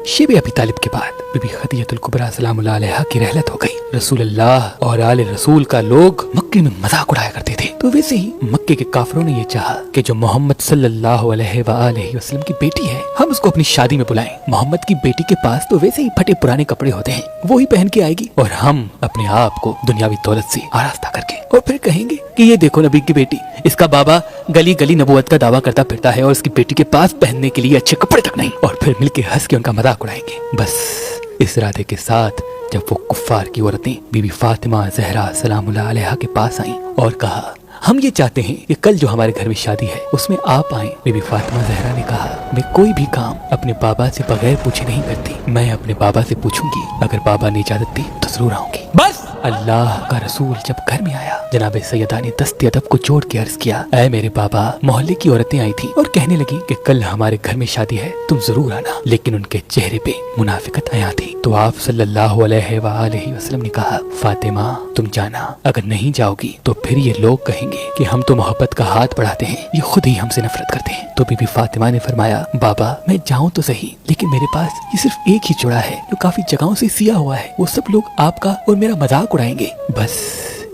शेब अबी तालिब के बाद बीबी खदीजतुल कुबरा सलामुल्लाह अलैहा की रहलत हो गई। रसूल अल्लाह और आले रसूल का लोग मक्के में मजाक उड़ाया करते थे, तो वैसे ही मक्के के काफिरों ने ये चाहा कि जो मोहम्मद सल्लल्लाहु अलैहि वसल्लम की बेटी है, हम उसको अपनी शादी में बुलाएं। मोहम्मद की बेटी के पास तो वैसे ही फटे पुराने कपड़े होते हैं, वो ही पहन के आएगी और हम अपने आप को दुनियावी दौलत से आरास्ता करके और फिर कहेंगे कि ये देखो नबी की बेटी, इसका बाबा गली गली नबूवत का दावा करता फिरता है और उसकी बेटी के पास पहनने के लिए अच्छे कपड़े तक नहीं, और फिर मिलके हंस के उनका मजाक उड़ाएंगे। बस इस इरादे के साथ जब वो कुफ्फार की औरतें बीबी फातिमा ज़हरा सलामुल्लाह अलैहा के पास आईं और कहा, हम ये चाहते हैं कि कल जो हमारे घर में शादी है उसमें आप आएं। बीबी फातिमा ज़हरा ने कहा, मैं कोई भी काम अपने बाबा से बगैर पूछे नहीं करती, मैं अपने बाबा से पूछूंगी, अगर बाबा ने इजाजत दी तो जरूर आऊंगी। बस अल्लाह का रसूल जब घर में आया, जनाब सैयदा ने दस्ते अदब को जोड़ के अर्ज किया, ऐ मेरे बाबा, मोहल्ले की औरतें आई थी और कहने लगी कि कल हमारे घर में शादी है, तुम जरूर आना। लेकिन उनके चेहरे पे मुनाफिकत आया थी। तो आप सल्लल्लाहु अलैहि वसल्लम ने कहा, फातिमा तुम जाना, अगर नहीं जाओगी तो फिर ये लोग कहेंगे कि हम तो मोहब्बत का हाथ बढ़ाते हैं, ये खुद ही हमसे नफरत करते हैं। तो बीबी फातिमा ने फरमाया, बाबा मैं जाऊं तो सही, लेकिन मेरे पास ये सिर्फ एक ही जोड़ा है जो काफी जगहों से सिया हुआ है, वो सब लोग आपका और मेरा मजाक उड़ाएंगे। बस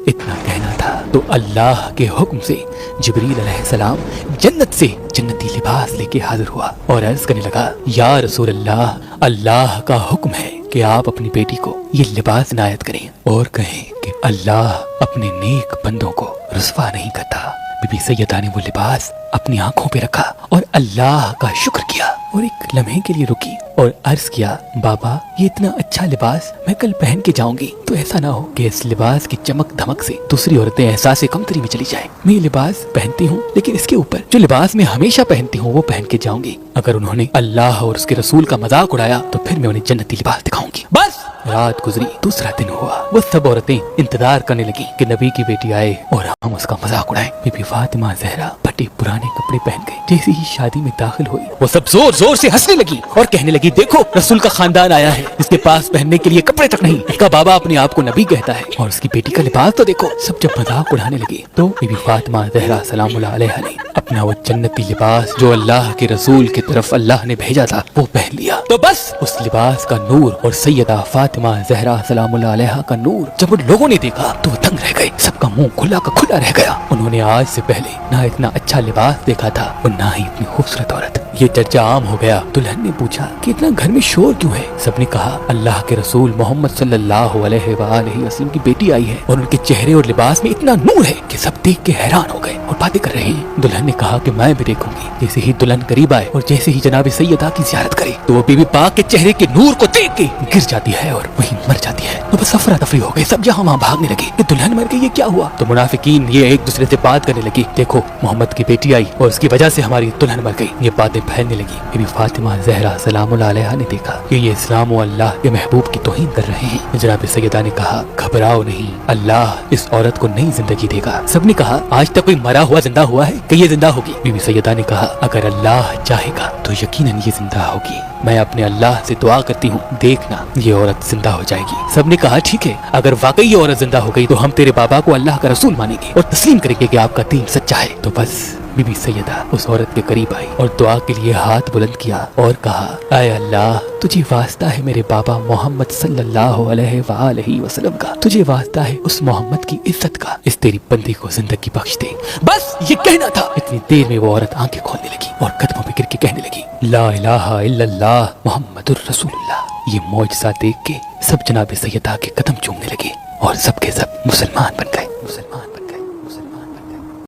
इतना कहना था तो अल्लाह के हुक्म से जिब्रील अलैहिस्सलाम जन्नत से जन्नती लिबास लेके हाजिर हुआ और अर्ज करने लगा, या रसूल अल्लाह, अल्लाह का हुक्म है कि आप अपनी बेटी को ये लिबास इनायत करें और कहें कि अल्लाह अपने नेक बंदों को रुस्वा नहीं करता। बीबी सैयदा ने वो लिबास अपनी आंखों पे रखा और अल्लाह का शुक्र किया और एक लम्हे के लिए रुकी और अर्ज किया, बाबा ये इतना अच्छा लिबास मैं कल पहन के जाऊंगी, तो ऐसा ना हो कि इस लिबास की चमक धमक से दूसरी औरतें एहसास कमतरी में चली जाएं। मैं ये लिबास पहनती हूँ, लेकिन इसके ऊपर जो लिबास मैं हमेशा पहनती हूँ वो पहन के जाऊंगी। अगर उन्होंने अल्लाह और उसके रसूल का मजाक उड़ाया तो फिर मैं उन्हें जन्नती लिबास दिखाऊंगी। बस रात गुजरी, दूसरा दिन हुआ, वो सब औरतें इंतजार करने लगी कि नबी की बेटी आए और हम उसका मजाक उड़ाएं। बीबी फातिमा ज़हरा फटे पुराने कपड़े पहन गई। जैसे ही शादी में दाखिल हुई, वो सब जोर जोर से हंसने लगी और कहने लगी, देखो रसूल का खानदान आया है, इसके पास पहनने के लिए कपड़े तक नहीं, इसका बाबा अपने आप को नबी कहता है और उसकी बेटी का लिबास तो देखो। सब जब मजाक उड़ाने लगे तो बीबी फातिमा ज़हरा सलामुल्लाह अलैहा ने अपना वो जन्नती लिबास जो अल्लाह के रसूल की तरफ अल्लाह ने भेजा था वो पहन लिया। तो बस उस लिबास का नूर और सैयदा फातिमा ज़हरा सलामुल्लाह अलैहा का नूर जब उन लोगों ने देखा तो वो दंग रह गए, सबका मुंह खुला का खुला रह गया। उन्होंने आज से पहले ना इतना अच्छा लिबास देखा था और ना ही इतनी खूबसूरत औरत। ये चर्चा आम हो गया। दुल्हन ने पूछा कि इतना घर में शोर क्यों है? सबने कहा, अल्लाह के रसूल मोहम्मद सल्लल्लाहु अलैहि वसल्लम की बेटी आई है और उनके चेहरे और लिबास में इतना नूर है कि सब देख के हैरान हो गए और बातें कर रहे हैं। दुल्हन ने कहा कि मैं भी देखूंगी। जैसे ही दुल्हन करीब आए और जैसे ही जनाब सैयदा की ज़ियारत करे तो वो बीबी पाक के चेहरे के नूर को देख के गिर जाती है और वहीं मर जाती है। तो बस अफरा तफरी हो गई, सब यहाँ वहाँ भागने लगे कि दुल्हन मर गई, ये क्या हुआ? तो मुनाफिकीन ये एक दूसरे से बात करने लगी, देखो मोहम्मद की बेटी आई और उसकी वजह से हमारी दुल्हन मर गई। ये बातें फैलने लगी। बीबी फातिमा ज़हरा सलामुल्लाह अलैहा ने देखा कि ये इस्लाम और अल्लाह के महबूब की तौहीन कर रहे हैं। जनाब सैयदा ने कहा, घबराओ नहीं, अल्लाह इस औरत को नई जिंदगी देगा। सबने कहा, आज तक कोई मरा हुआ जिंदा हुआ है कि ये जिंदा होगी? बीबी सैयदा ने कहा, अगर अल्लाह चाहेगा तो यकीनन ये जिंदा होगी। मैं अपने अल्लाह से दुआ करती हूँ, देखना ये औरत जिंदा हो जाएगी। सबने कहा, ठीक है, अगर वाकई ये औरत जिंदा हो गई तो हम तेरे बाबा को अल्लाह का रसूल मानेंगे और तस्लीम करेंगे कि आपका दीन सच्चा है। तो बस बीबी सैयदा उस औरत के करीब आई और दुआ के लिए हाथ बुलंद किया और कहा, ऐ अल्लाह, तुझे वास्ता है मेरे बाबा मोहम्मद सल्लल्लाहु अलैहि वसल्लम का, तुझे वास्ता है उस मोहम्मद की इज्जत का, इस तेरी बंदी को जिंदगी बख्श दे। बस ये कहना था। इतनी देर में वो औरत आंखें खोलने लगी और कदमों पे गिर के कहने लगी, ला इलाहा इल्लल्लाह मुहम्मदुर रसूलुल्लाह। ये मौजज़ा देख के सब जनाब सैयदा के कदम चूमने लगे और सब के सब मुसलमान बन गए।